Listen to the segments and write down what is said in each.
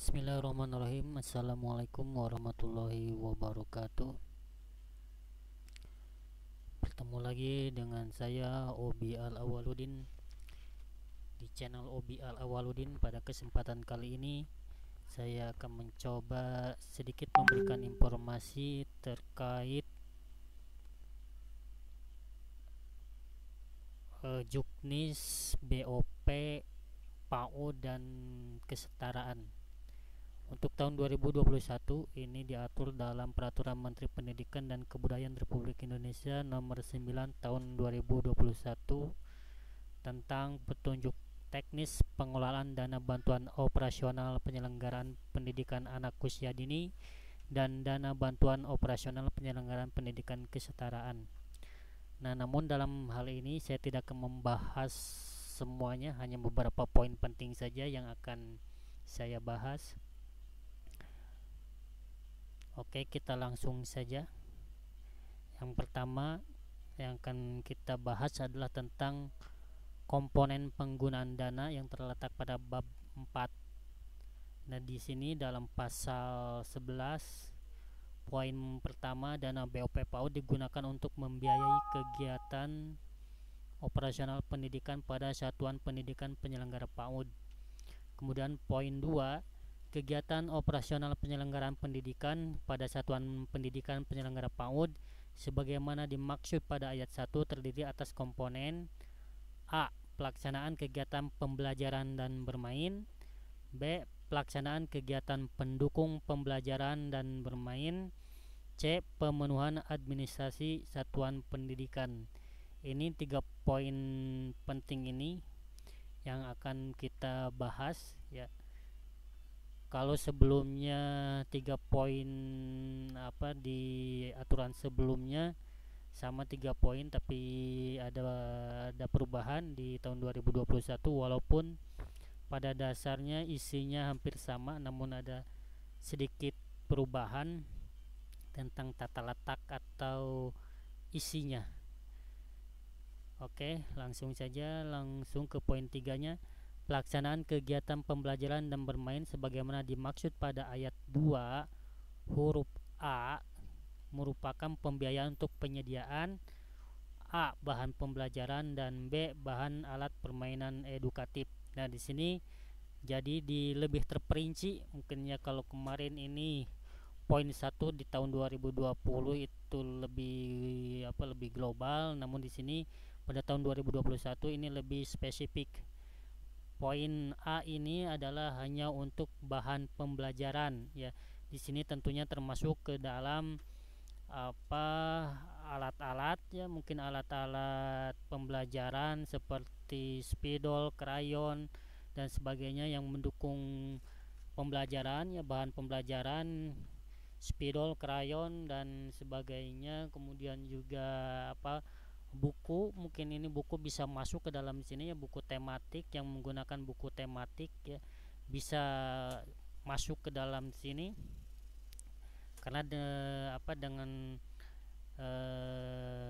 Bismillahirrahmanirrahim. Assalamualaikum warahmatullahi wabarakatuh. Bertemu lagi dengan saya Obi Al Awaludin di channel Obi Al Awaludin. Pada kesempatan kali ini saya akan mencoba sedikit memberikan informasi terkait Juknis, BOP, PAUD dan kesetaraan. Untuk tahun 2021 ini diatur dalam Peraturan Menteri Pendidikan dan Kebudayaan Republik Indonesia Nomor 9 Tahun 2021 tentang petunjuk teknis pengelolaan dana bantuan operasional penyelenggaraan pendidikan anak usia dini dan dana bantuan operasional penyelenggaraan pendidikan kesetaraan. Nah, namun dalam hal ini saya tidak akan membahas semuanya, hanya beberapa poin penting saja yang akan saya bahas. Oke, kita langsung saja. Yang pertama yang akan kita bahas adalah tentang komponen penggunaan dana yang terletak pada bab 4. Nah, di sini dalam pasal 11 poin pertama, dana BOP PAUD digunakan untuk membiayai kegiatan operasional pendidikan pada satuan pendidikan penyelenggara PAUD. Kemudian poin 2, kegiatan operasional penyelenggaraan pendidikan pada satuan pendidikan penyelenggara PAUD sebagaimana dimaksud pada ayat 1 terdiri atas komponen A. Pelaksanaan kegiatan pembelajaran dan bermain. B. Pelaksanaan kegiatan pendukung pembelajaran dan bermain. C. Pemenuhan administrasi satuan pendidikan. Ini 3 poin penting ini yang akan kita bahas ya. Kalau sebelumnya 3 poin di aturan sebelumnya sama 3 poin, tapi ada perubahan di tahun 2021 walaupun pada dasarnya isinya hampir sama, namun ada sedikit perubahan tentang tata letak atau isinya. Oke, langsung ke poin 3-nya. Pelaksanaan kegiatan pembelajaran dan bermain sebagaimana dimaksud pada ayat 2 huruf A merupakan pembiayaan untuk penyediaan A. bahan pembelajaran dan B. bahan alat permainan edukatif. Nah, di sini jadi lebih terperinci mungkinnya. Kalau kemarin ini poin 1 di tahun 2020 itu lebih global, namun di sini pada tahun 2021 ini lebih spesifik. Poin A ini adalah hanya untuk bahan pembelajaran ya. Di sini tentunya termasuk ke dalam alat-alat ya, mungkin alat-alat pembelajaran seperti spidol, krayon dan sebagainya yang mendukung pembelajaran ya, bahan pembelajaran spidol, krayon dan sebagainya. Kemudian juga buku, mungkin ini buku bisa masuk ke dalam sini ya, buku tematik yang menggunakan buku tematik ya bisa masuk ke dalam sini karena dengan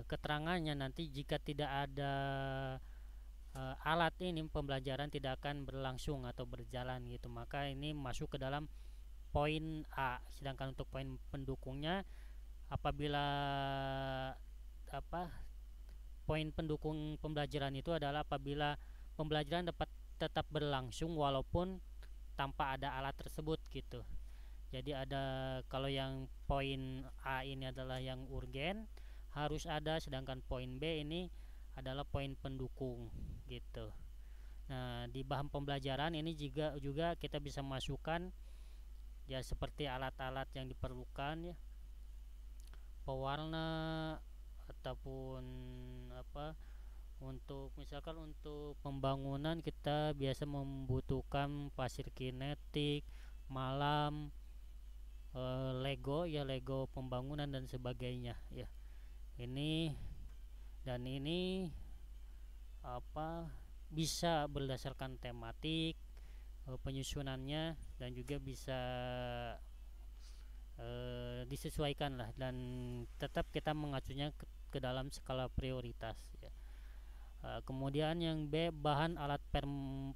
keterangannya nanti jika tidak ada alat ini pembelajaran tidak akan berlangsung atau berjalan gitu, maka ini masuk ke dalam poin A. Sedangkan untuk poin pendukungnya, apabila poin pendukung pembelajaran itu adalah apabila pembelajaran dapat tetap berlangsung walaupun tanpa ada alat tersebut gitu. Jadi ada, kalau yang poin A ini adalah yang urgen harus ada, sedangkan poin B ini adalah poin pendukung gitu. Nah, di bahan pembelajaran ini juga kita bisa masukkan ya seperti alat-alat yang diperlukan ya, pewarna ataupun untuk misalkan untuk pembangunan kita biasa membutuhkan pasir kinetik, malam, Lego ya, Lego pembangunan dan sebagainya ya. Ini bisa berdasarkan tematik penyusunannya dan juga bisa disesuaikan lah, dan tetap kita mengacunya ke dalam skala prioritas ya. Kemudian yang B, bahan alat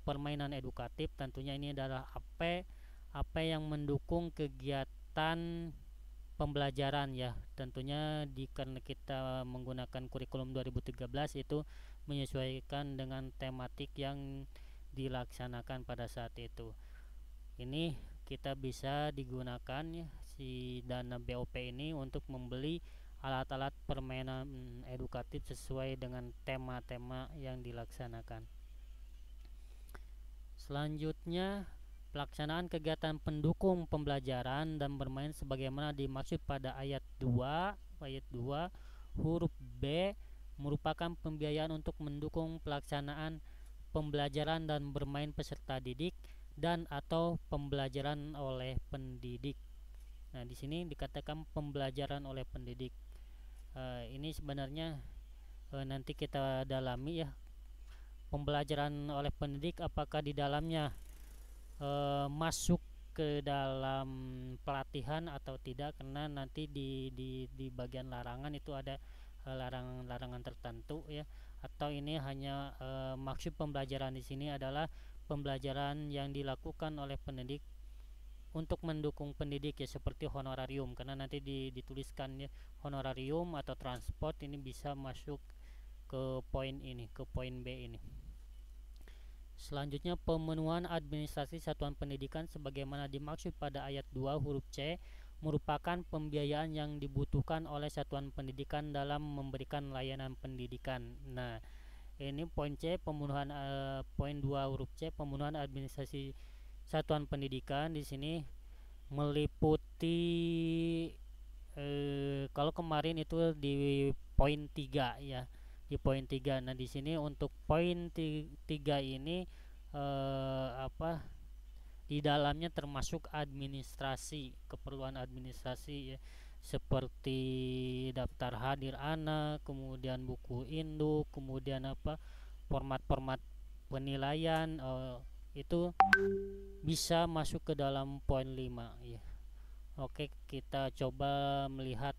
permainan edukatif, tentunya ini adalah AP, apa yang mendukung kegiatan pembelajaran ya. Tentunya karena kita menggunakan kurikulum 2013 itu menyesuaikan dengan tematik yang dilaksanakan pada saat itu. Ini kita bisa digunakan ya, si dana BOP ini untuk membeli alat-alat permainan edukatif sesuai dengan tema-tema yang dilaksanakan. Selanjutnya, pelaksanaan kegiatan pendukung pembelajaran dan bermain sebagaimana dimaksud pada ayat 2 huruf B merupakan pembiayaan untuk mendukung pelaksanaan pembelajaran dan bermain peserta didik dan atau pembelajaran oleh pendidik. Nah, di sini dikatakan pembelajaran oleh pendidik. Ini sebenarnya nanti kita dalami ya, pembelajaran oleh pendidik apakah di dalamnya masuk ke dalam pelatihan atau tidak, karena nanti di bagian larangan itu ada larangan-larangan tertentu ya, atau ini hanya maksud pembelajaran di sini adalah pembelajaran yang dilakukan oleh pendidik untuk mendukung pendidik ya, seperti honorarium, karena nanti dituliskan ya honorarium atau transport, ini bisa masuk ke poin ini, ke poin B ini. Selanjutnya, pemenuhan administrasi satuan pendidikan sebagaimana dimaksud pada ayat 2 huruf C merupakan pembiayaan yang dibutuhkan oleh satuan pendidikan dalam memberikan layanan pendidikan. Nah, ini poin C, pemenuhan poin 2 huruf C, pemenuhan administrasi satuan pendidikan di sini meliputi kalau kemarin itu di poin 3 ya, di poin 3. Nah, di sini untuk poin 3 ini apa di dalamnya termasuk administrasi, keperluan administrasi ya, seperti daftar hadir anak, kemudian buku induk, kemudian format-format penilaian, itu bisa masuk ke dalam poin 5 ya. Oke, kita coba melihat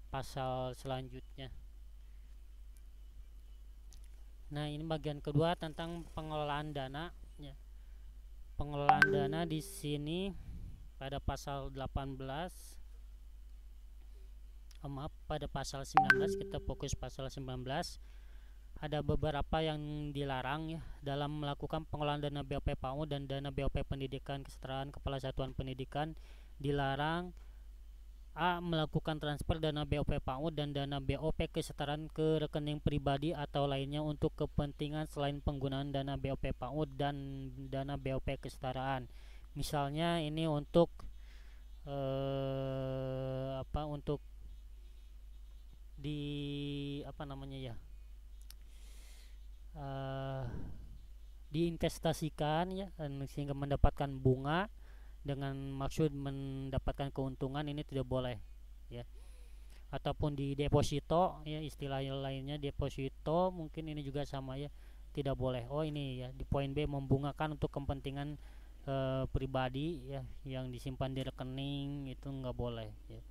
pasal selanjutnya. Nah, ini bagian kedua tentang pengelolaan dana ya. Pengelolaan dana di sini pada pasal 18, pada pasal 19, kita fokus pasal 19. Ada beberapa yang dilarang ya dalam melakukan pengelolaan dana BOP PAUD dan dana BOP pendidikan kesetaraan kepala satuan pendidikan. Dilarang A. Melakukan transfer dana BOP PAUD dan dana BOP kesetaraan ke rekening pribadi atau lainnya untuk kepentingan selain penggunaan dana BOP PAUD dan dana BOP kesetaraan. Misalnya ini untuk untuk di diinvestasikan ya, sehingga mendapatkan bunga dengan maksud mendapatkan keuntungan, ini tidak boleh ya. Ataupun di deposito ya, istilah lainnya deposito, mungkin ini juga sama ya, tidak boleh. Oh, ini ya di poin B, membungakan untuk kepentingan pribadi ya yang disimpan di rekening, itu nggak boleh ya.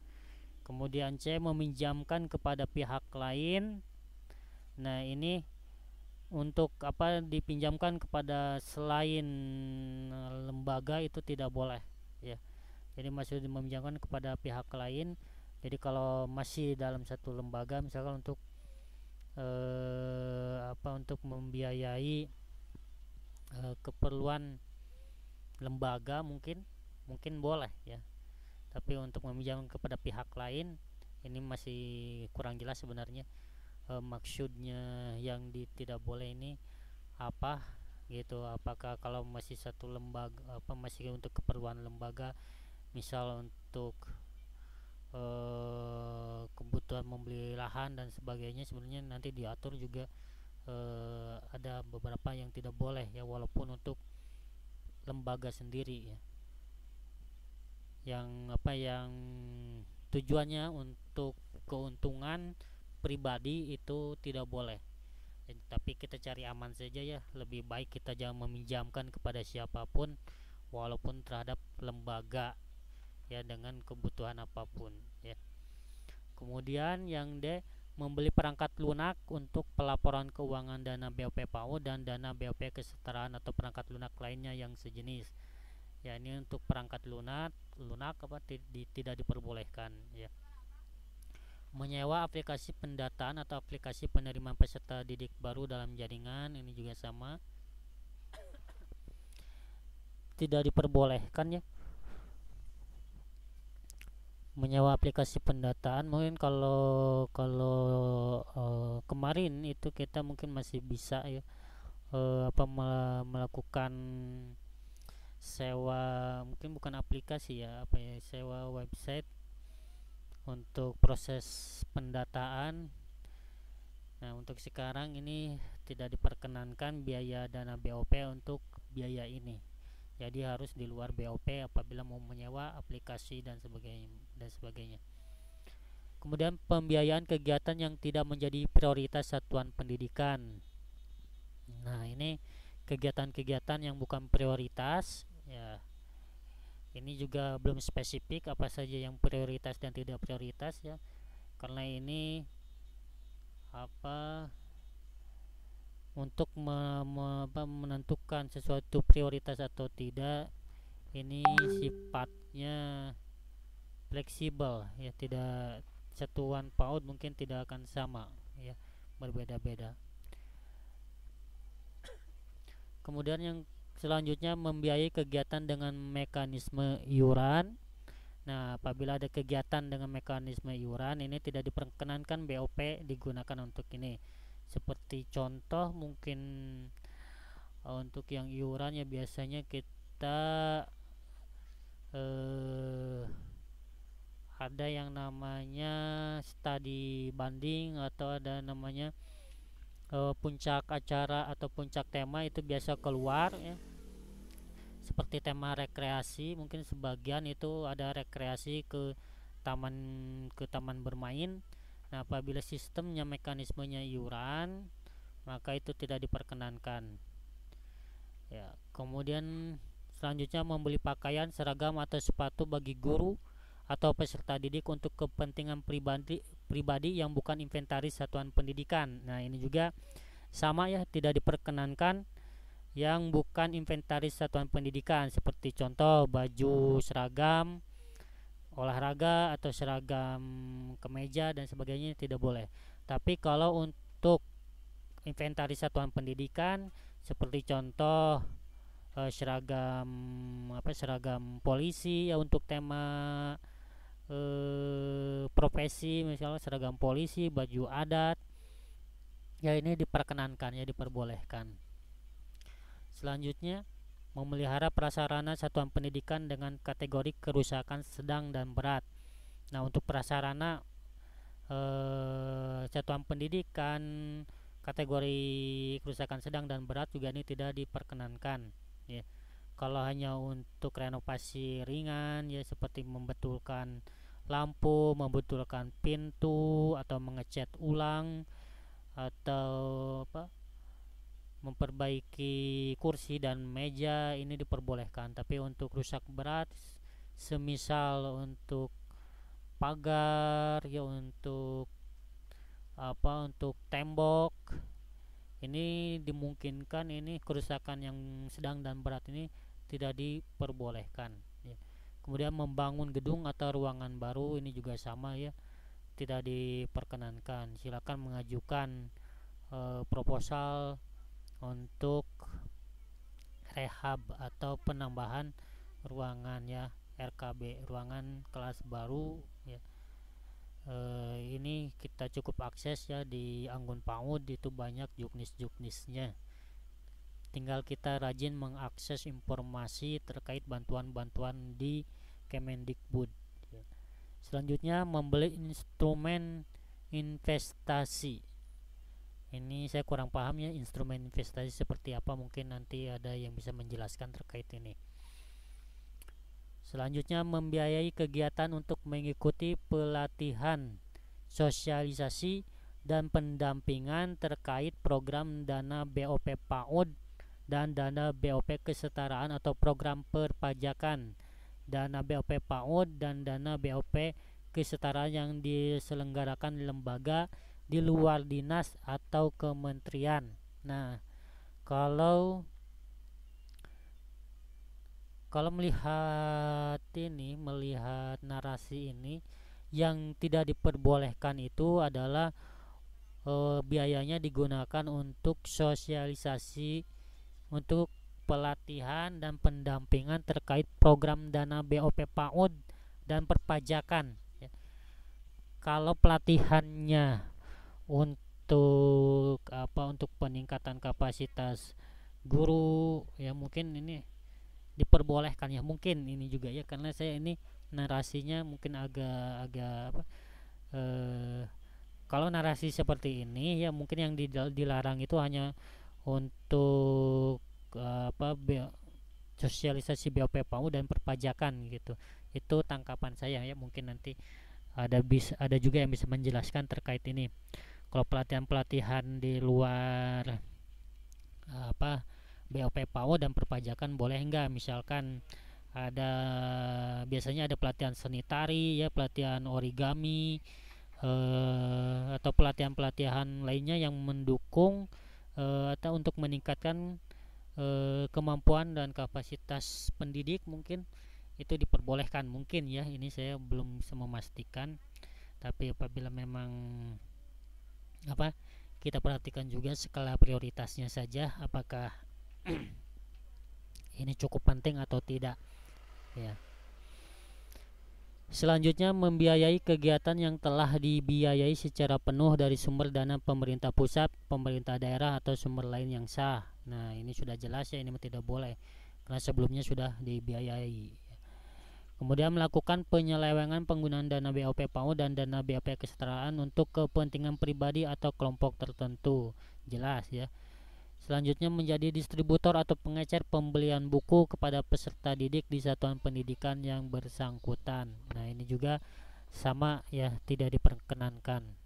Kemudian C. Meminjamkan kepada pihak lain. Nah, ini untuk dipinjamkan kepada selain lembaga, itu tidak boleh ya. Jadi masih meminjamkan kepada pihak lain. Jadi kalau masih dalam satu lembaga, misalkan untuk untuk membiayai keperluan lembaga, mungkin boleh ya. Tapi untuk meminjam kepada pihak lain, ini masih kurang jelas sebenarnya maksudnya yang tidak boleh ini apa gitu. Apakah kalau masih satu lembaga, masih untuk keperluan lembaga, misal untuk kebutuhan membeli lahan dan sebagainya, sebenarnya nanti diatur juga ada beberapa yang tidak boleh ya, walaupun untuk lembaga sendiri ya, yang tujuannya untuk keuntungan pribadi, itu tidak boleh. Tapi kita cari aman saja ya, lebih baik kita jangan meminjamkan kepada siapapun walaupun terhadap lembaga ya, dengan kebutuhan apapun ya. Kemudian yang D. Membeli perangkat lunak untuk pelaporan keuangan dana BOP PAUD dan dana BOP kesetaraan atau perangkat lunak lainnya yang sejenis. Ya, ini untuk perangkat lunak lunak tidak diperbolehkan ya. Menyewa aplikasi pendataan atau aplikasi penerimaan peserta didik baru dalam jaringan ini juga sama, tidak diperbolehkan ya. Menyewa aplikasi pendataan mungkin kalau kalau kemarin itu kita mungkin masih bisa ya, melakukan sewa, mungkin bukan aplikasi ya, apa ya, sewa website untuk proses pendataan. Nah, untuk sekarang ini tidak diperkenankan biaya dana BOP untuk biaya ini. Jadi harus di luar BOP apabila mau menyewa aplikasi dan sebagainya. Kemudian pembiayaan kegiatan yang tidak menjadi prioritas satuan pendidikan. Nah, ini kegiatan-kegiatan yang bukan prioritas ya. Ini juga belum spesifik apa saja yang prioritas dan tidak prioritas ya. Karena ini apa untuk menentukan sesuatu prioritas atau tidak ini sifatnya fleksibel ya, tidak satuan PAUD mungkin tidak akan sama ya, berbeda-beda. Kemudian yang selanjutnya membiayai kegiatan dengan mekanisme iuran. Nah, apabila ada kegiatan dengan mekanisme iuran ini tidak diperkenankan BOP digunakan untuk ini. Seperti contoh mungkin untuk yang iuran ya biasanya kita eh, ada yang namanya studi banding atau ada namanya puncak acara atau puncak tema itu biasa keluar ya. Seperti tema rekreasi mungkin sebagian itu ada rekreasi taman ke taman bermain. Nah, apabila sistemnya mekanismenya iuran maka itu tidak diperkenankan ya. Kemudian selanjutnya membeli pakaian, seragam atau sepatu bagi guru atau peserta didik untuk kepentingan pribadi yang bukan inventaris satuan pendidikan. Nah, ini juga sama ya, tidak diperkenankan yang bukan inventaris satuan pendidikan, seperti contoh baju seragam olahraga atau seragam kemeja dan sebagainya tidak boleh. Tapi kalau untuk inventaris satuan pendidikan seperti contoh seragam polisi ya, untuk tema profesi, misalnya seragam polisi, baju adat ya, ini diperkenankan ya, diperbolehkan. Selanjutnya memelihara prasarana satuan pendidikan dengan kategori kerusakan sedang dan berat. Nah, untuk prasarana satuan pendidikan kategori kerusakan sedang dan berat juga ini tidak diperkenankan ya. Kalau hanya untuk renovasi ringan ya, seperti membetulkan lampu, membetulkan pintu atau mengecat ulang atau memperbaiki kursi dan meja ini diperbolehkan. Tapi untuk rusak berat semisal untuk pagar ya, untuk tembok ini dimungkinkan, ini kerusakan yang sedang dan berat ini tidak diperbolehkan ya. Kemudian membangun gedung atau ruangan baru ini juga sama ya, tidak diperkenankan. Silakan mengajukan proposal untuk rehab atau penambahan ruangan ya, RKB, ruangan kelas baru ya. Ini kita cukup akses ya di Anggun PAUD, itu banyak juknis-juknisnya. Tinggal kita rajin mengakses informasi terkait bantuan-bantuan di Kemendikbud ya. Selanjutnya membeli instrumen investasi. Ini saya kurang paham ya, instrumen investasi seperti apa, mungkin nanti ada yang bisa menjelaskan terkait ini. Selanjutnya membiayai kegiatan untuk mengikuti pelatihan, sosialisasi dan pendampingan terkait program dana BOP PAUD dan dana BOP kesetaraan atau program perpajakan, dana BOP PAUD dan dana BOP kesetaraan yang diselenggarakan lembaga di luar dinas atau kementerian. Nah, kalau Kalau melihat narasi ini, yang tidak diperbolehkan itu adalah biayanya digunakan untuk sosialisasi, untuk pelatihan dan pendampingan terkait program dana BOP PAUD dan perpajakan, ya. Kalau pelatihannya untuk untuk peningkatan kapasitas guru, ya mungkin ini diperbolehkan, ya mungkin ini juga ya, karena saya ini narasinya mungkin agak-agak eh, kalau narasi seperti ini ya mungkin yang dilarang itu hanya untuk sosialisasi BOP PAU dan perpajakan gitu. Itu tangkapan saya ya, mungkin nanti ada juga yang bisa menjelaskan terkait ini. Kalau pelatihan-pelatihan di luar apa BOP PAU dan perpajakan boleh enggak, misalkan ada biasanya ada pelatihan seni tari ya, pelatihan origami, atau pelatihan-pelatihan lainnya yang mendukung atau untuk meningkatkan kemampuan dan kapasitas pendidik, mungkin itu diperbolehkan mungkin ya. Ini saya belum bisa memastikan, tapi apabila memang apa kita perhatikan juga skala prioritasnya saja, apakah ini cukup penting atau tidak ya. Selanjutnya, membiayai kegiatan yang telah dibiayai secara penuh dari sumber dana pemerintah pusat, pemerintah daerah, atau sumber lain yang sah. Nah, ini sudah jelas ya, ini tidak boleh karena sebelumnya sudah dibiayai. Kemudian melakukan penyelewengan penggunaan dana BOP PAU dan dana BOP kesetaraan untuk kepentingan pribadi atau kelompok tertentu. Jelas ya. Selanjutnya, menjadi distributor atau pengecer pembelian buku kepada peserta didik di satuan pendidikan yang bersangkutan. Nah, ini juga sama ya, tidak diperkenankan.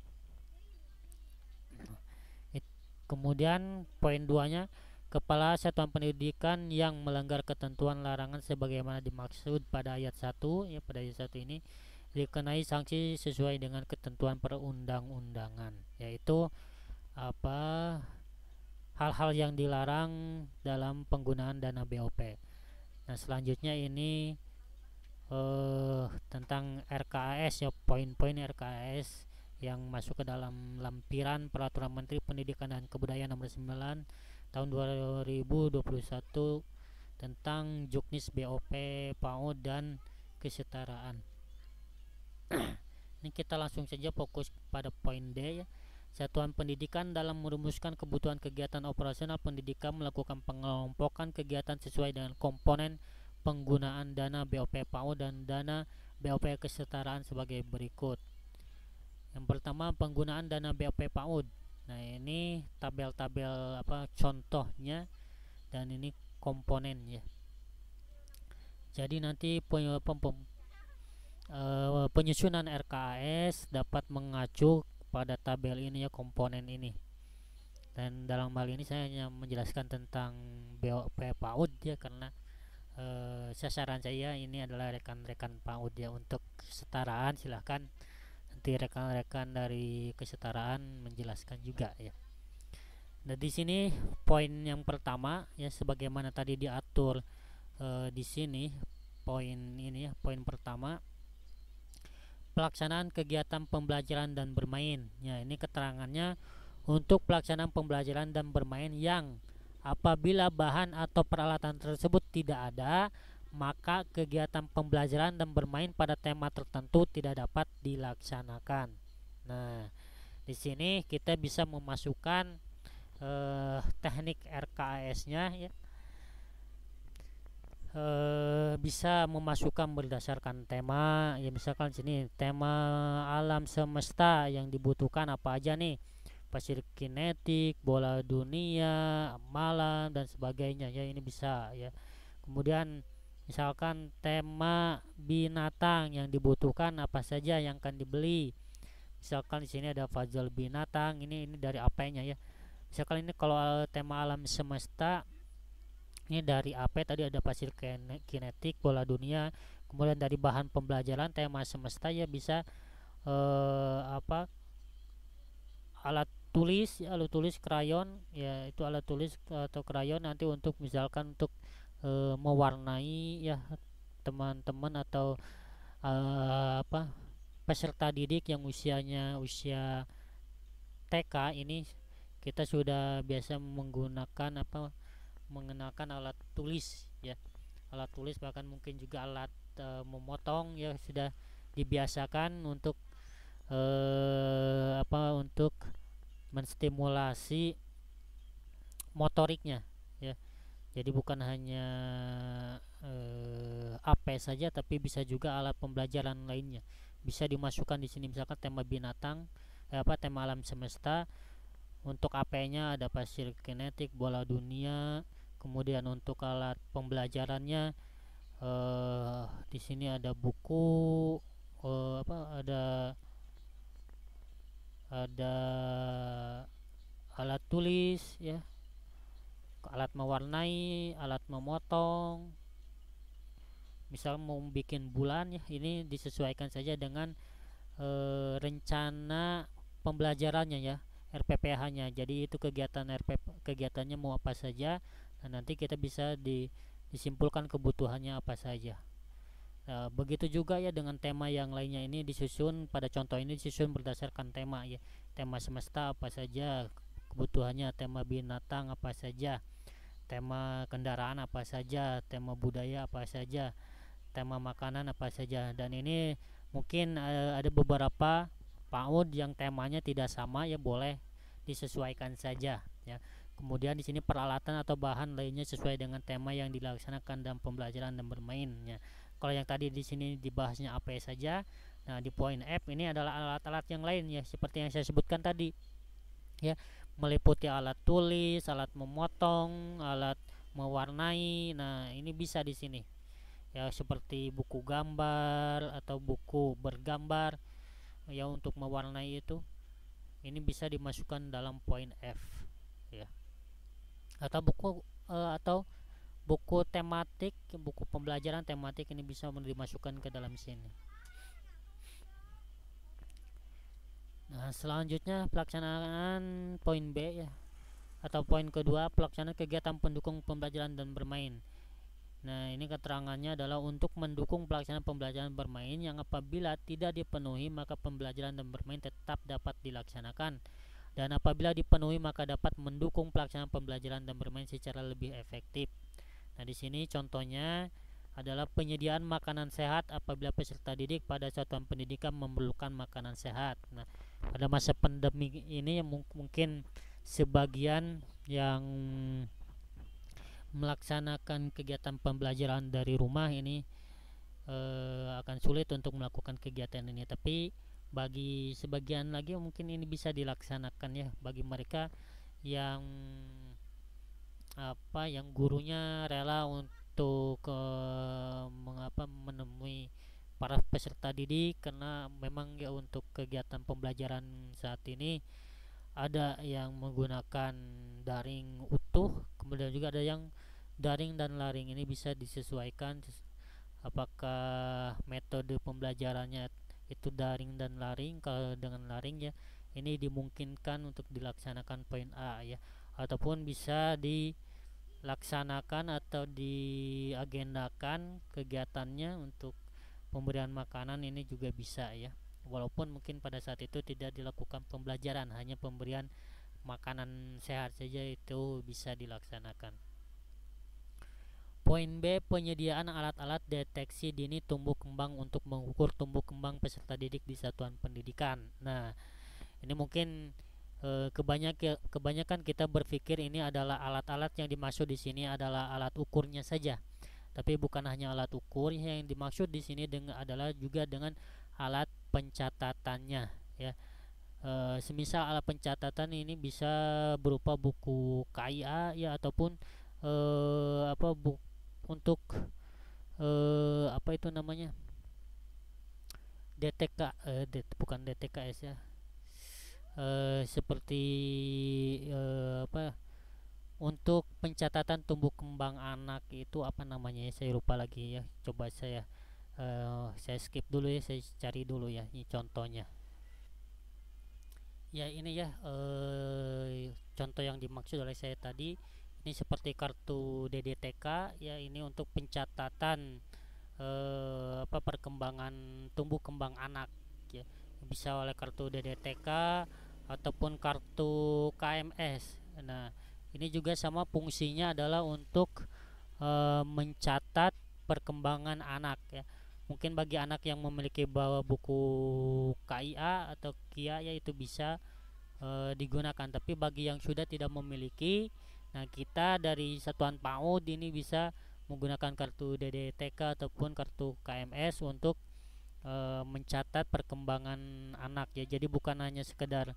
Kemudian poin 2-nya, kepala satuan pendidikan yang melanggar ketentuan larangan sebagaimana dimaksud pada ayat 1 ya, pada ayat 1 ini dikenai sanksi sesuai dengan ketentuan perundang-undangan, yaitu apa hal-hal yang dilarang dalam penggunaan dana BOP. Nah, selanjutnya ini tentang RKAS ya, poin-poin RKAS yang masuk ke dalam lampiran Peraturan Menteri Pendidikan dan Kebudayaan Nomor 9 tahun 2021 tentang juknis BOP, PAUD dan kesetaraan. Ini kita langsung saja fokus pada poin D ya. Satuan pendidikan dalam merumuskan kebutuhan kegiatan operasional pendidikan melakukan pengelompokan kegiatan sesuai dengan komponen penggunaan dana BOP PAUD dan dana BOP kesetaraan sebagai berikut. Yang pertama, penggunaan dana BOP PAUD. Nah, ini tabel-tabel contohnya, dan ini komponennya. Jadi nanti penyusunan RKAS dapat mengacu pada tabel ini ya, komponen ini. Dan dalam hal ini saya hanya menjelaskan tentang BOP PAUD ya, karena sasaran saya ini adalah rekan-rekan PAUD ya. Untuk kesetaraan silahkan nanti rekan-rekan dari kesetaraan menjelaskan juga ya. Nah, di sini poin yang pertama ya, sebagaimana tadi diatur di sini poin ini ya, poin pertama, pelaksanaan kegiatan pembelajaran dan bermain. Ya, ini keterangannya untuk pelaksanaan pembelajaran dan bermain yang apabila bahan atau peralatan tersebut tidak ada, maka kegiatan pembelajaran dan bermain pada tema tertentu tidak dapat dilaksanakan. Nah, di sini kita bisa memasukkan teknik RKAS-nya ya. Bisa memasukkan berdasarkan tema ya, misalkan sini tema alam semesta yang dibutuhkan apa aja nih, pasir kinetik, bola dunia, malam dan sebagainya ya, ini bisa ya. Kemudian misalkan tema binatang yang dibutuhkan apa saja yang akan dibeli, misalkan di sini ada puzzle binatang, ini dari apa-nya ya. Misalkan ini kalau tema alam semesta ini dari AP tadi ada pasir kinetik, bola dunia. Kemudian dari bahan pembelajaran tema semesta ya bisa alat tulis krayon ya, itu alat tulis atau krayon nanti untuk misalkan untuk mewarnai ya teman-teman atau apa peserta didik yang usianya usia TK ini. Kita sudah biasa menggunakan mengenalkan alat tulis ya, alat tulis bahkan mungkin juga alat memotong ya, sudah dibiasakan untuk untuk menstimulasi motoriknya ya. Jadi bukan hanya AP saja, tapi bisa juga alat pembelajaran lainnya bisa dimasukkan di sini. Misalkan tema binatang, tema alam semesta. Untuk AP-nya ada pasir kinetik, bola dunia. Kemudian untuk alat pembelajarannya di sini ada buku, ada alat tulis ya, alat mewarnai, alat memotong. Misal mau bikin bulan ya, ini disesuaikan saja dengan rencana pembelajarannya ya, RPPH-nya. Jadi itu kegiatan kegiatannya mau apa saja, dan nanti kita bisa disimpulkan kebutuhannya apa saja. Nah, begitu juga ya dengan tema yang lainnya, ini disusun pada contoh ini disusun berdasarkan tema ya. Tema semesta apa saja kebutuhannya, tema binatang apa saja, tema kendaraan apa saja, tema budaya apa saja, tema makanan apa saja. Dan ini mungkin ada beberapa PAUD yang temanya tidak sama ya, boleh disesuaikan saja ya. Kemudian di sini peralatan atau bahan lainnya sesuai dengan tema yang dilaksanakan dalam pembelajaran dan bermain ya. Kalau yang tadi di sini dibahasnya apa saja, nah di poin F ini adalah alat-alat yang lain ya, seperti yang saya sebutkan tadi ya, meliputi alat tulis, alat memotong, alat mewarnai. Nah, ini bisa di sini ya, seperti buku gambar atau buku bergambar ya, untuk mewarnai itu ini bisa dimasukkan dalam poin F ya. Atau buku tematik, buku pembelajaran tematik ini bisa dimasukkan ke dalam sini. Nah, selanjutnya pelaksanaan poin B ya, atau poin kedua, pelaksanaan kegiatan pendukung pembelajaran dan bermain. Nah, ini keterangannya adalah untuk mendukung pelaksanaan pembelajaran bermain yang apabila tidak dipenuhi maka pembelajaran dan bermain tetap dapat dilaksanakan, dan apabila dipenuhi maka dapat mendukung pelaksanaan pembelajaran dan bermain secara lebih efektif. Nah, di sini contohnya adalah penyediaan makanan sehat apabila peserta didik pada satuan pendidikan memerlukan makanan sehat. Nah, pada masa pandemi ini mungkin sebagian yang melaksanakan kegiatan pembelajaran dari rumah ini akan sulit untuk melakukan kegiatan ini, tapi bagi sebagian lagi mungkin ini bisa dilaksanakan ya, bagi mereka yang yang gurunya rela untuk menemui para peserta didik, karena memang ya untuk kegiatan pembelajaran saat ini ada yang menggunakan daring utuh, kemudian juga ada yang daring dan laring. Ini bisa disesuaikan apakah metode pembelajarannya itu daring dan laring. Kalau dengan laring ya, ini dimungkinkan untuk dilaksanakan poin A ya, ataupun bisa dilaksanakan atau diagendakan kegiatannya untuk pemberian makanan, ini juga bisa ya, walaupun mungkin pada saat itu tidak dilakukan pembelajaran, hanya pemberian makanan sehat saja, itu bisa dilaksanakan. Poin B, penyediaan alat-alat deteksi dini tumbuh kembang untuk mengukur tumbuh kembang peserta didik di satuan pendidikan. Nah, ini mungkin kebanyakan kita berpikir ini adalah alat-alat yang dimaksud di sini adalah alat ukurnya saja. Tapi bukan hanya alat ukur, yang dimaksud di sini adalah juga dengan alat pencatatannya ya. Semisal alat pencatatan ini bisa berupa buku KIA ya, ataupun untuk itu namanya DTK, bukan DTKS ya, seperti untuk pencatatan tumbuh kembang anak itu apa namanya ya, saya lupa lagi ya, coba saya skip dulu ya, saya cari dulu ya ini contohnya. Ya, ini ya contoh yang dimaksud oleh saya tadi Ini seperti kartu DDTK ya, ini untuk pencatatan perkembangan tumbuh kembang anak ya, bisa oleh kartu DDTK ataupun kartu KMS. Nah, ini juga sama, fungsinya adalah untuk mencatat perkembangan anak ya. Mungkin bagi anak yang memiliki bawa buku KIA atau KIA ya, itu bisa digunakan. Tapi bagi yang sudah tidak memiliki, nah kita dari Satuan PAUD ini bisa menggunakan kartu DDTK ataupun kartu KMS untuk mencatat perkembangan anak ya. Jadi bukan hanya sekedar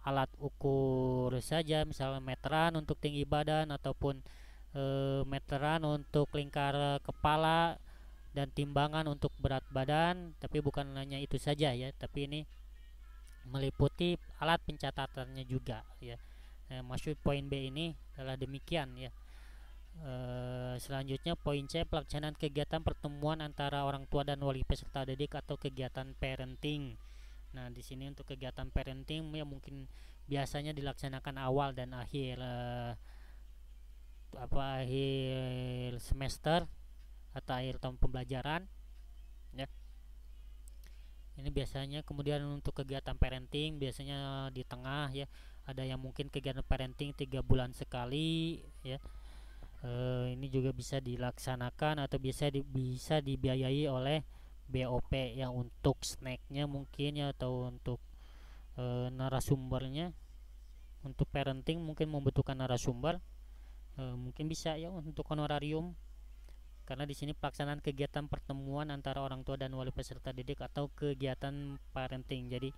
alat ukur saja, misalnya meteran untuk tinggi badan ataupun meteran untuk lingkar kepala dan timbangan untuk berat badan, tapi bukan hanya itu saja ya, tapi ini meliputi alat pencatatannya juga ya. Maksud poin B ini adalah demikian ya. Selanjutnya poin C, pelaksanaan kegiatan pertemuan antara orang tua dan wali peserta didik atau kegiatan parenting. Nah, di sini untuk kegiatan parenting ya mungkin biasanya dilaksanakan awal dan akhir akhir semester atau akhir tahun pembelajaran ya. Ini biasanya. Kemudian untuk kegiatan parenting biasanya di tengah ya, ada yang mungkin kegiatan parenting 3 bulan sekali ya. Ini juga bisa dilaksanakan atau bisa dibiayai oleh BOP yang untuk snacknya mungkin ya, atau untuk narasumbernya. Untuk parenting mungkin membutuhkan narasumber, mungkin bisa ya untuk honorarium, karena di sini pelaksanaan kegiatan pertemuan antara orang tua dan wali peserta didik atau kegiatan parenting. Jadi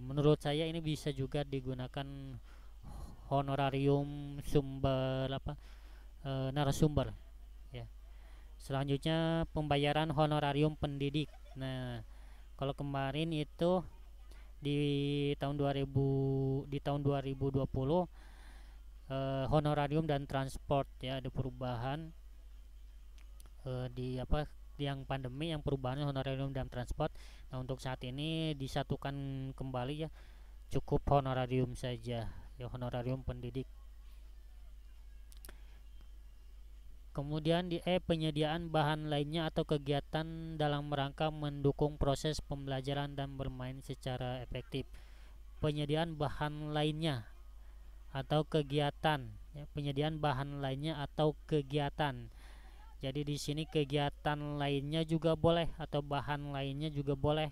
menurut saya ini bisa juga digunakan honorarium sumber narasumber ya. Selanjutnya pembayaran honorarium pendidik. Nah, kalau kemarin itu di tahun 2020 honorarium dan transport ya, ada perubahan yang pandemi, yang perubahan honorarium dan transport. Nah, untuk saat ini disatukan kembali ya, cukup honorarium saja ya, honorarium pendidik. Kemudian di penyediaan bahan lainnya atau kegiatan dalam rangka mendukung proses pembelajaran dan bermain secara efektif. Penyediaan bahan lainnya atau kegiatan ya, penyediaan bahan lainnya atau kegiatan. Jadi di sini kegiatan lainnya juga boleh atau bahan lainnya juga boleh,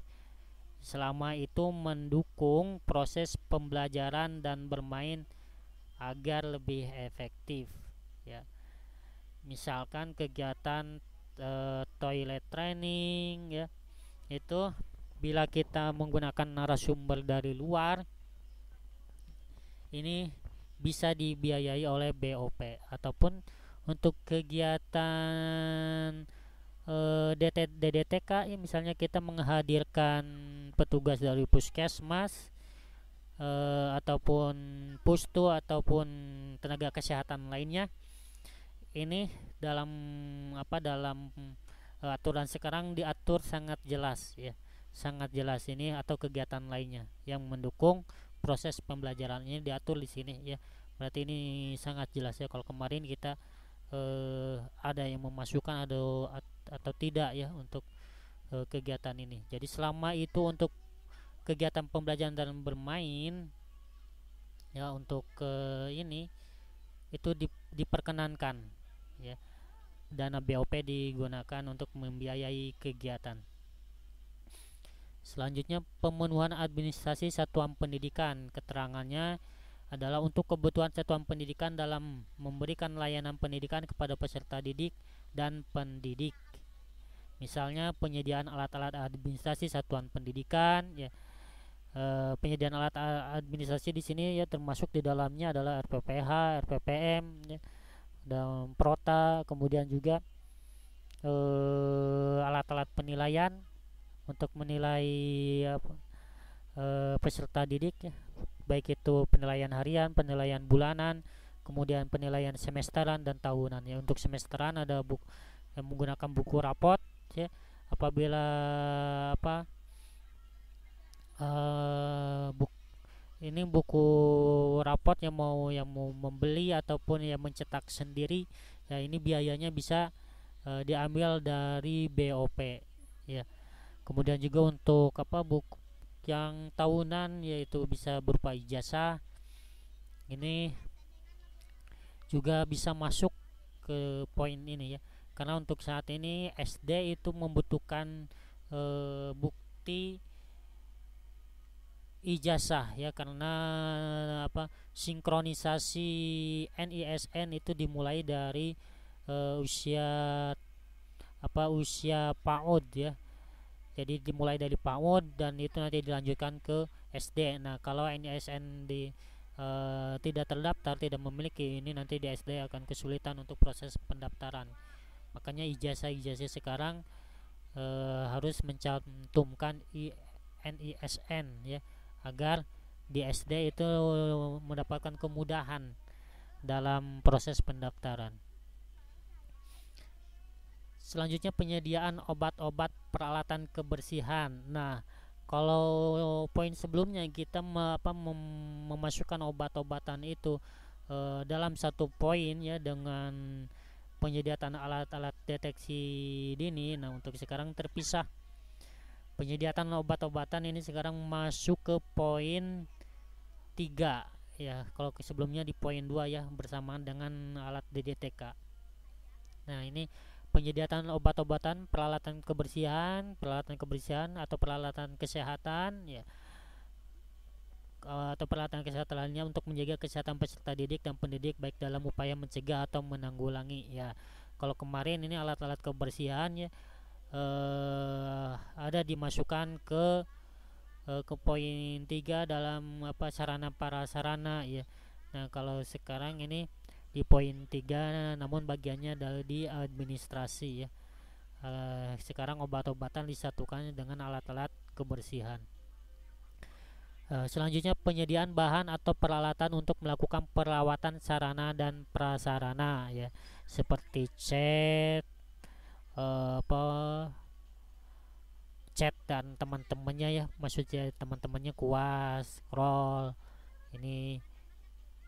selama itu mendukung proses pembelajaran dan bermain agar lebih efektif ya. Misalkan kegiatan toilet training ya, itu bila kita menggunakan narasumber dari luar, ini bisa dibiayai oleh BOP. Ataupun untuk kegiatan DDTK ya, misalnya kita menghadirkan petugas dari puskesmas ataupun pustu ataupun tenaga kesehatan lainnya, ini dalam aturan sekarang diatur sangat jelas ya, sangat jelas ini, atau kegiatan lainnya yang mendukung proses pembelajaran ini diatur di sini ya. Berarti ini sangat jelas ya. Kalau kemarin kita ada yang memasukkan atau tidak ya untuk kegiatan ini. Jadi selama itu untuk kegiatan pembelajaran dan bermain ya, untuk ini itu diperkenankan ya, dana BOP digunakan untuk membiayai kegiatan. Selanjutnya pemenuhan administrasi satuan pendidikan. Keterangannya adalah untuk kebutuhan satuan pendidikan dalam memberikan layanan pendidikan kepada peserta didik dan pendidik. Misalnya penyediaan alat-alat administrasi satuan pendidikan ya. Penyediaan alat administrasi di sini ya, termasuk di dalamnya adalah RPPH, RPPM ya, dan Prota, kemudian juga alat-alat penilaian untuk menilai peserta didik ya, baik itu penilaian harian, penilaian bulanan, kemudian penilaian semesteran dan tahunan ya. Untuk semesteran ada yang menggunakan buku rapot ya, apabila ini buku rapot yang mau membeli ataupun yang mencetak sendiri, ya ini biayanya bisa diambil dari BOP ya. Kemudian juga untuk buku yang tahunan yaitu bisa berupa ijazah, ini juga bisa masuk ke poin ini ya, karena untuk saat ini SD itu membutuhkan bukti ijazah ya, karena sinkronisasi NISN itu dimulai dari usia usia PAUD ya. Jadi dimulai dari PAUD dan itu nanti dilanjutkan ke SD. Nah, kalau NISN tidak terdaftar, tidak memiliki, ini nanti di SD akan kesulitan untuk proses pendaftaran. Makanya ijazah sekarang harus mencantumkan NISN ya, agar di SD itu mendapatkan kemudahan dalam proses pendaftaran. Selanjutnya penyediaan obat-obat peralatan kebersihan. Nah, kalau poin sebelumnya kita memasukkan obat-obatan itu dalam satu poin ya, dengan penyediaan alat-alat deteksi dini. Nah, untuk sekarang terpisah. Penyediaan obat-obatan ini sekarang masuk ke poin 3 ya. Kalau sebelumnya di poin 2 ya, bersamaan dengan alat DDTK. Nah, ini penyediaan obat-obatan, peralatan kebersihan atau peralatan kesehatan ya, atau peralatan kesehatan lainnya untuk menjaga kesehatan peserta didik dan pendidik baik dalam upaya mencegah atau menanggulangi ya. Kalau kemarin ini alat-alat kebersihan ya ada dimasukkan ke poin 3 dalam sarana prasarana ya. Nah, kalau sekarang ini di poin 3 namun bagiannya di administrasi ya. Sekarang obat-obatan disatukan dengan alat-alat kebersihan. Selanjutnya penyediaan bahan atau peralatan untuk melakukan perawatan sarana dan prasarana ya, seperti cat dan teman-temannya ya, maksudnya teman-temannya kuas, roll, ini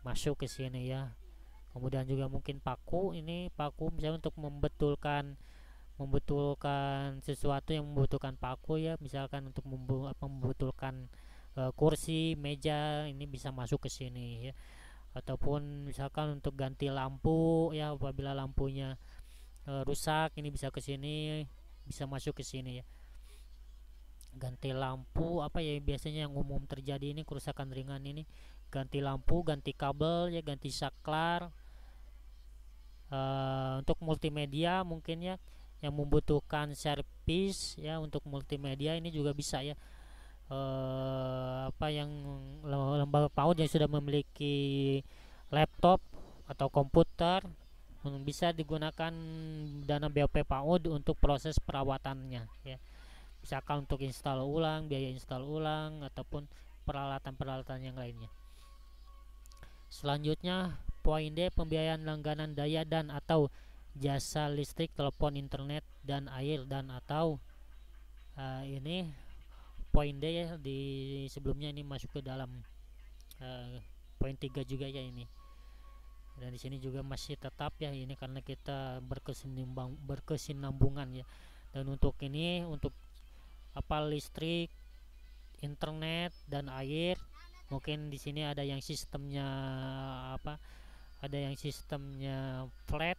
masuk ke sini ya. Kemudian juga mungkin paku misalnya untuk membetulkan sesuatu yang membutuhkan paku ya, misalkan untuk membutuhkan kursi, meja, ini bisa masuk ke sini ya. Ataupun misalkan untuk ganti lampu ya, apabila lampunya rusak, ini bisa ke sini, bisa masuk ke sini ya. Ganti lampu biasanya yang umum terjadi ini, kerusakan ringan ini, ganti lampu, ganti kabel ya, ganti saklar. Untuk multimedia mungkin ya, yang membutuhkan servis ya, untuk multimedia ini juga bisa ya. Yang lembaga PAUD yang sudah memiliki laptop atau komputer bisa digunakan dana BOP PAUD untuk proses perawatannya ya. Misalkan untuk install ulang, biaya install ulang, ataupun peralatan-peralatan yang lainnya. Selanjutnya poin D, pembiayaan langganan daya dan atau jasa listrik, telepon, internet, dan air dan atau ini poin D ya, di sebelumnya ini masuk ke dalam poin 3 juga ya ini. Dan di sini juga masih tetap ya, ini karena kita berkesinambungan ya. Dan untuk ini, untuk listrik, internet, dan air, mungkin di sini ada yang sistemnya flat.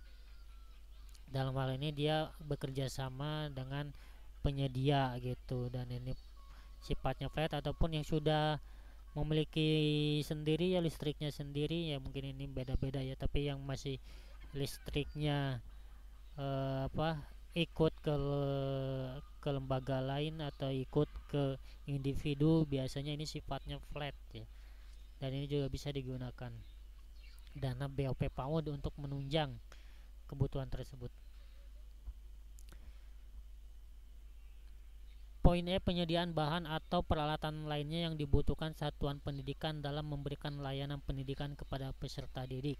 Dalam hal ini dia bekerja sama dengan penyedia gitu, dan ini sifatnya flat, ataupun yang sudah memiliki sendiri ya, listriknya sendiri ya, mungkin ini beda-beda ya. Tapi yang masih listriknya ikut ke lembaga lain atau ikut ke individu, biasanya ini sifatnya flat ya. Dan ini juga bisa digunakan dana BOP PAUD untuk menunjang kebutuhan tersebut. Poin E, penyediaan bahan atau peralatan lainnya yang dibutuhkan satuan pendidikan dalam memberikan layanan pendidikan kepada peserta didik.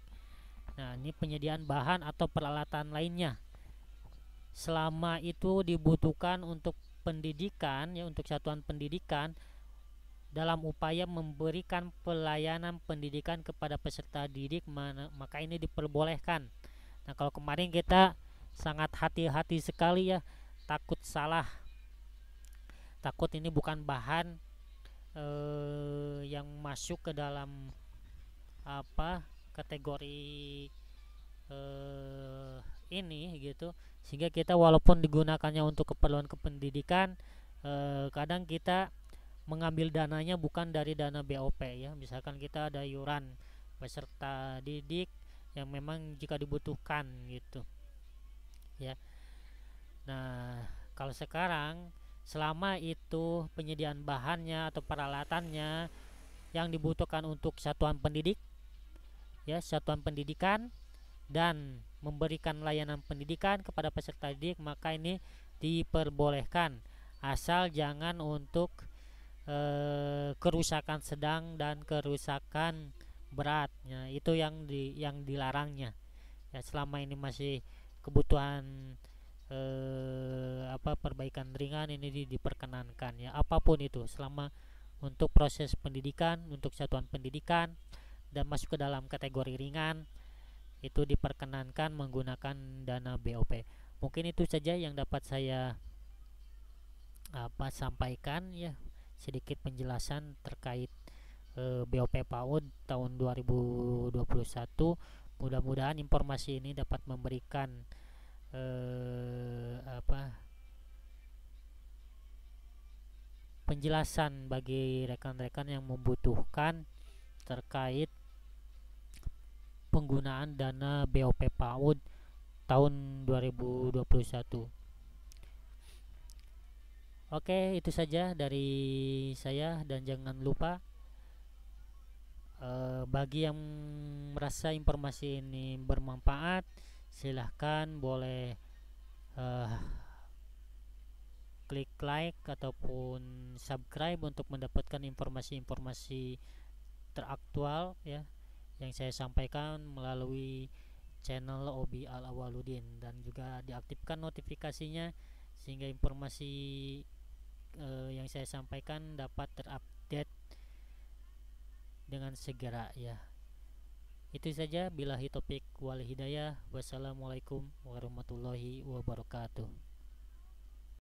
Nah, ini penyediaan bahan atau peralatan lainnya, selama itu dibutuhkan untuk pendidikan ya, untuk satuan pendidikan, dalam upaya memberikan pelayanan pendidikan kepada peserta didik, maka ini diperbolehkan. Nah, kalau kemarin kita sangat hati-hati sekali ya, takut salah, takut ini bukan bahan yang masuk ke dalam apa kategori eh, ini gitu, sehingga kita walaupun digunakannya untuk keperluan kependidikan, kadang kita mengambil dananya bukan dari dana BOP ya. Misalkan kita ada iuran peserta didik yang memang jika dibutuhkan gitu ya. Nah, kalau sekarang selama itu penyediaan bahannya atau peralatannya yang dibutuhkan untuk satuan pendidik ya, satuan pendidikan, dan memberikan layanan pendidikan kepada peserta didik, maka ini diperbolehkan, asal jangan untuk kerusakan sedang dan kerusakan berat ya, itu yang dilarangnya ya. Selama ini masih kebutuhan perbaikan ringan, ini diperkenankan ya, apapun itu selama untuk proses pendidikan untuk satuan pendidikan dan masuk ke dalam kategori ringan, itu diperkenankan menggunakan dana BOP. Mungkin itu saja yang dapat saya sampaikan ya, sedikit penjelasan terkait BOP PAUD tahun 2021. Mudah-mudahan informasi ini dapat memberikan penjelasan bagi rekan-rekan yang membutuhkan terkait penggunaan dana BOP PAUD tahun 2021. Oke, itu saja dari saya, dan jangan lupa bagi yang merasa informasi ini bermanfaat, silahkan boleh klik like ataupun subscribe untuk mendapatkan informasi-informasi teraktual ya yang saya sampaikan melalui channel Obi Al Awaludin, dan juga diaktifkan notifikasinya sehingga informasi yang saya sampaikan dapat terupdate dengan segera ya. Itu saja, billahi taufik wal hidayah. Wassalamualaikum warahmatullahi wabarakatuh.